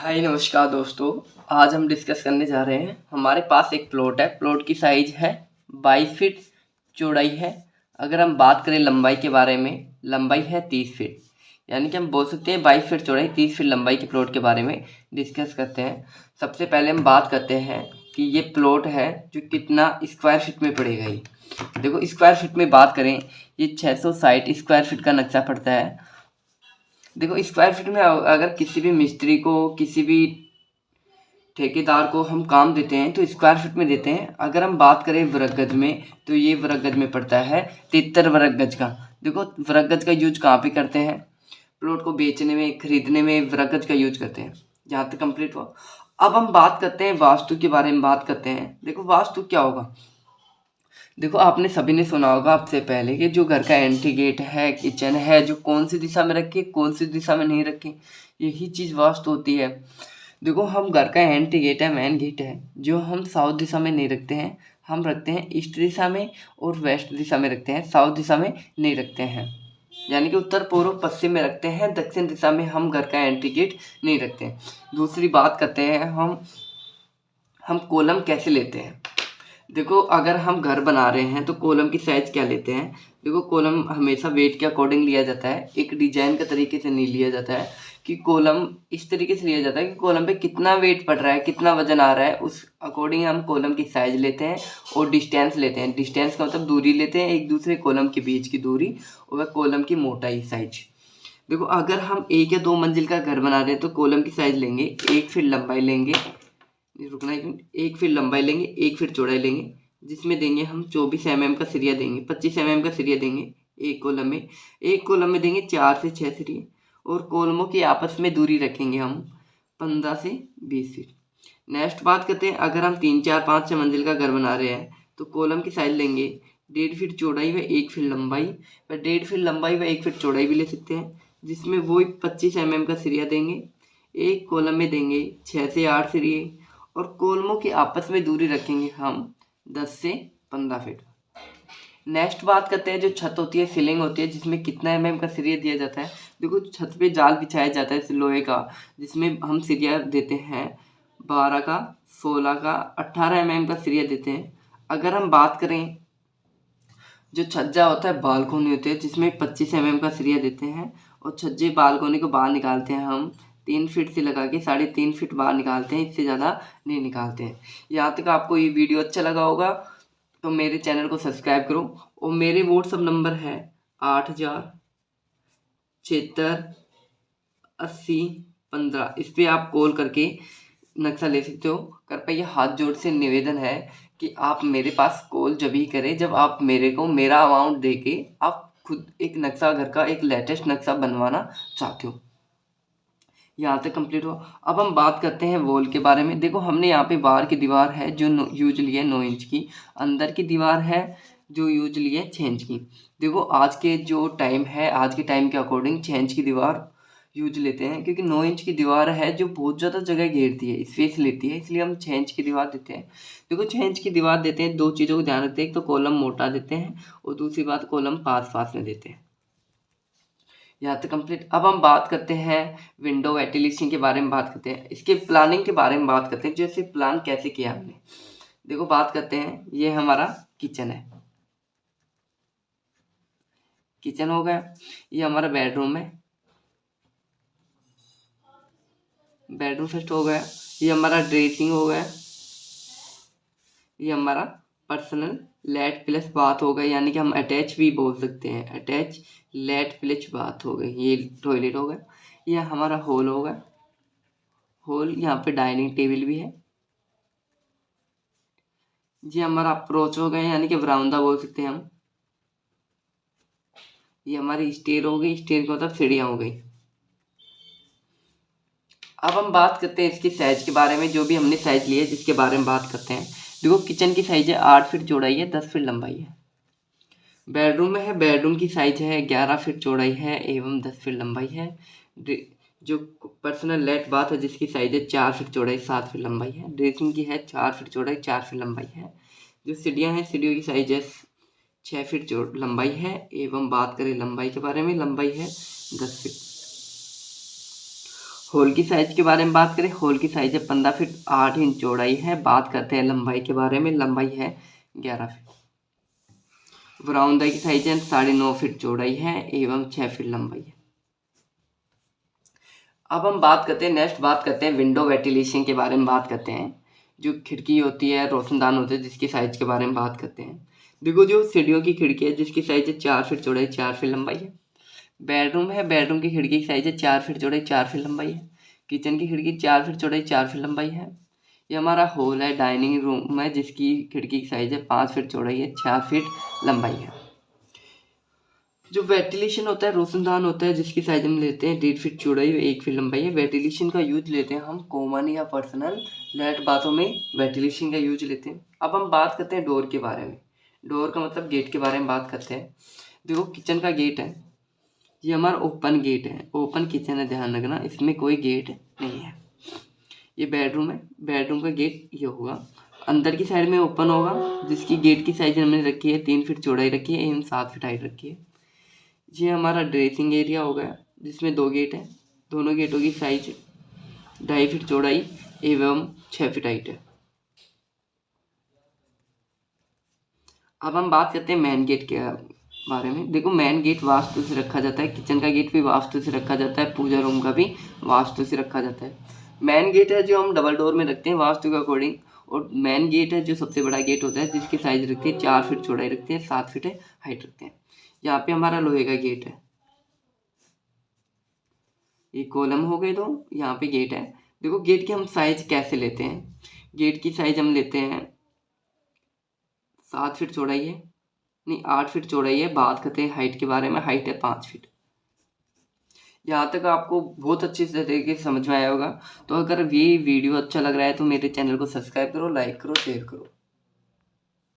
हाय नमस्कार दोस्तों। आज हम डिस्कस करने जा रहे हैं। हमारे पास एक प्लॉट है। प्लॉट की साइज है 22 फीट चौड़ाई है। अगर हम बात करें लंबाई के बारे में, लंबाई है 30 फीट, यानी कि हम बोल सकते हैं 22 फीट चौड़ाई 30 फीट लंबाई के प्लॉट के बारे में डिस्कस करते हैं। सबसे पहले हम बात करते हैं कि ये प्लॉट है जो कितना स्क्वायर फीट में पड़ेगा। ये देखो, स्क्वायर फीट में बात करें, ये 660 स्क्वायर फीट का नक्शा पड़ता है। देखो, स्क्वायर फीट में अगर किसी भी मिस्त्री को, किसी भी ठेकेदार को हम काम देते हैं तो स्क्वायर फीट में देते हैं। अगर हम बात करें वर्ग गज में, तो ये वर्ग गज में पड़ता है 73 वर्ग गज का। देखो, वर्ग गज का यूज कहाँ पे करते हैं? प्लॉट को बेचने में, खरीदने में वर्ग गज का यूज करते हैं। यहाँ तक कंप्लीट हुआ। अब हम बात करते हैं वास्तु के बारे में बात करते हैं। देखो, वास्तु क्या होगा। देखो, आपने सभी ने सुना होगा आपसे पहले कि जो घर का एंट्री गेट है, किचन है, जो कौन सी दिशा में रखे, कौन सी दिशा में नहीं रखे, यही चीज़ वास्तु होती है। देखो, हम घर का एंट्री गेट है, मेन गेट है, जो हम साउथ दिशा में नहीं रखते हैं, हम रखते हैं ईस्ट दिशा में और वेस्ट दिशा में रखते हैं, साउथ दिशा में नहीं रखते हैं। यानी कि उत्तर पूर्व पश्चिम में रखते हैं, दक्षिण दिशा में हम घर का एंट्री गेट नहीं रखते हैं। दूसरी बात करते हैं हम कॉलम कैसे लेते हैं। देखो, अगर हम घर बना रहे हैं तो कॉलम की साइज क्या लेते हैं। देखो, कॉलम हमेशा वेट के अकॉर्डिंग लिया जाता है, एक डिजाइन का तरीके से नहीं लिया जाता है कि कॉलम इस तरीके से लिया जाता है कि कॉलम पे कितना वेट पड़ रहा है, कितना वजन आ रहा है, उस अकॉर्डिंग हम कॉलम की साइज लेते हैं और डिस्टेंस लेते हैं। डिस्टेंस का मतलब दूरी लेते हैं, एक दूसरे कॉलम के बीच की दूरी, और वह कॉलम की मोटाई साइज। देखो, अगर हम 1 या 2 मंजिल का घर बना रहे हैं तो कॉलम की साइज लेंगे, 1 फीट लंबाई लेंगे, रुकना 1 मिनट, 1 फीट लंबाई लेंगे, 1 फीट चौड़ाई लेंगे, जिसमें देंगे हम 24 mm का सरिया देंगे, 25 mm का सरिया देंगे एक कॉलम में देंगे 4 से 6 सरिये, और कॉलमों की आपस में दूरी रखेंगे हम 15 से 20 फीट। नेक्स्ट बात करते हैं, अगर हम 3, 4, 5, 6 मंजिल का घर बना रहे हैं तो कॉलम की साइज लेंगे 1.5 फीट चौड़ाई व 1 फीट लंबाई, व 1.5 फीट लंबाई व 1 फीट चौड़ाई भी ले सकते हैं, जिसमें वो 25 mm का सरिया देंगे। एक कॉलम में देंगे 6 से 8 सरिये, और कॉलमों की आपस में दूरी रखेंगे हम 10 से 15 फीट। नेक्स्ट बात करते हैं, जो छत होती है, सीलिंग होती है, जिसमें कितना mm का सरिया दिया जाता है। देखो, छत पे जाल बिछाया जाता है लोहे का, जिसमें हम सरिया देते हैं 12 का, 16 का, 18 mm का सरिया देते हैं। अगर हम बात करें, जो छज्जा होता है, बालकोनी होती है, जिसमें 25 mm का सरिया देते हैं, और छज्जे बालकोनी को बाहर निकालते हैं हम 3 फीट से लगा के 3.5 फीट बाहर निकालते हैं, इससे ज़्यादा नहीं निकालते हैं। यहाँ तक आपको ये वीडियो अच्छा लगा होगा तो मेरे चैनल को सब्सक्राइब करो, और मेरे व्हाट्सअप नंबर है 80768015। इस पर आप कॉल करके नक्शा ले सकते हो। कृपया हाथ जोड़ से निवेदन है कि आप मेरे पास कॉल जब ही करें जब आप मेरे को मेरा अमाउंट दे के आप खुद एक नक्शा, घर का एक लेटेस्ट नक्शा बनवाना चाहते हो। यहाँ तक कंप्लीट हो। अब हम बात करते हैं वॉल के बारे में। देखो, हमने यहाँ पे बाहर की दीवार है जो यूजली है 9 इंच की, अंदर की दीवार है जो यूजली है 6 इंच की। देखो, आज के जो टाइम है, आज के टाइम के अकॉर्डिंग 6 इंच की दीवार यूज लेते हैं, क्योंकि 9 इंच की दीवार है जो बहुत ज़्यादा जगह घेरती है, स्पेस लेती है, इसलिए हम 6 इंच की दीवार देते हैं। देखो, 6 इंच की दीवार देते हैं, 2 चीज़ों को ध्यान रखते हैं, एक तो कॉलम मोटा देते हैं, और दूसरी बात कॉलम पास पास में देते हैं। यहाँ तक कंप्लीट। अब हम बात करते हैं विंडो वेंटिलेशन के बारे में बात करते हैं, इसके प्लानिंग के बारे में बात करते हैं, जैसे प्लान कैसे किया हमने। देखो, बात करते हैं, ये हमारा किचन है, किचन हो गया, ये हमारा बेडरूम है, बेडरूम फर्स्ट हो गया, ये हमारा ड्रेसिंग हो गया, ये हमारा पर्सनल लेट प्लस बाथ हो गया, यानी कि हम अटैच भी बोल सकते हैं, अटैच लेट प्लस बाथ हो गई, ये टॉयलेट हो गया, ये हमारा हॉल हो गया, हॉल, यहाँ पे डाइनिंग टेबल भी है, ये हमारा अप्रोच हो गया, यानी कि बरामदा बोल सकते हैं हम, ये हमारी स्टेयर हो गई, स्टेयर का मतलब सीढ़ियाँ हो गई। अब हम बात करते हैं इसकी साइज के बारे में, जो भी हमने साइज लिया है जिसके बारे में बात करते हैं। देखो, किचन की साइज है 8 फीट चौड़ाई है, 10 फीट लंबाई है। बेडरूम में है, बेडरूम की साइज है 11 फीट चौड़ाई है एवं 10 फीट लंबाई है। जो पर्सनल लेट बाथ है जिसकी साइज है 4 फीट चौड़ाई, 7 फीट लंबाई है। ड्रेसिंग की है 4 फीट चौड़ाई, 4 फीट लंबाई है। जो सीढ़ियाँ हैं, सीढ़ियों की साइज है 6 फीट लंबाई है, एवं बात करें लंबाई के बारे में, लंबाई है 10 फीट। हॉल की साइज के बारे में बात करें, हॉल की साइज है 15 फीट 8 इंच चौड़ाई है। बात करते हैं लंबाई के बारे में, लंबाई है 11 फीट। बरामदा की साइज है 9.5 फीट चौड़ाई है एवं 6 फीट लंबाई है। अब हम बात करते हैं, नेक्स्ट बात करते हैं विंडो वेंटिलेशन के बारे में बात करते हैं। जो खिड़की होती है, रोशनदान होते हैं, जिसकी साइज के बारे में बात करते हैं। देखो जो सीढ़ियों की खिड़की है जिसकी साइज है 4 फीट चौड़ाई 4 फीट लंबाई है। बेडरूम है, बेडरूम की खिड़की की साइज है 4 फीट चौड़ाई 4 फीट लंबाई है। किचन की खिड़की 4 फीट चौड़ाई 4 फीट लंबाई है। ये हमारा हॉल है, डाइनिंग रूम है, जिसकी खिड़की की साइज है 5 फीट चौड़ाई है 4 फीट लंबाई है। जो वेंटिलेशन होता है, रोशनदान होता है, जिसकी साइज हम लेते हैं 1.5 फीट चौड़ाई 1 फीट लंबाई है। वेंटिलेशन का यूज लेते हैं हम कॉमन या पर्सनल लेट बाथों में वेंटिलेशन का यूज लेते हैं। अब हम बात करते हैं डोर के बारे में। डोर का मतलब गेट के बारे में बात करते हैं। देखो किचन का गेट है, ये हमारा ओपन गेट है, ओपन किचन है, ध्यान रखना, इसमें कोई गेट नहीं है। ये बेडरूम है, बेडरूम का गेट ये होगा, अंदर की साइड में ओपन होगा, जिसकी गेट की साइज हमने रखी है 3 फीट चौड़ाई रखी है एवं 7 फीट हाइट रखी है। ये हमारा ड्रेसिंग एरिया हो गया, जिसमें 2 गेट हैं, दोनों गेटों की साइज 2.5 फीट चौड़ाई एवं 6 फीट हाइट है। अब हम बात करते हैं मेन गेट के बारे में। देखो मेन गेट वास्तु से रखा जाता है, किचन का गेट भी वास्तु से रखा जाता है, पूजा रूम का भी वास्तु से रखा जाता है। मेन गेट है जो हम डबल डोर में रखते हैं वास्तु के अकॉर्डिंग, और मेन गेट है जो सबसे बड़ा गेट होता है, जिसकी साइज रखती है 4 फीट चौड़ाई रखती है 7 फीट हाइट रखते हैं। यहाँ पे हमारा लोहे का गेट है, ये कॉलम हो गए दो, यहाँ पे गेट है। देखो गेट की हम साइज कैसे लेते हैं, गेट की साइज हम लेते हैं 7 फीट चौड़ाई है, नहीं 8 फीट चौड़ाई है। बात करते हैं हाइट के बारे में, हाइट है 5 फीट। यहाँ तक आपको बहुत अच्छी तरीके से समझ में आया होगा। तो अगर ये वीडियो अच्छा लग रहा है तो मेरे चैनल को सब्सक्राइब करो, लाइक करो, शेयर करो।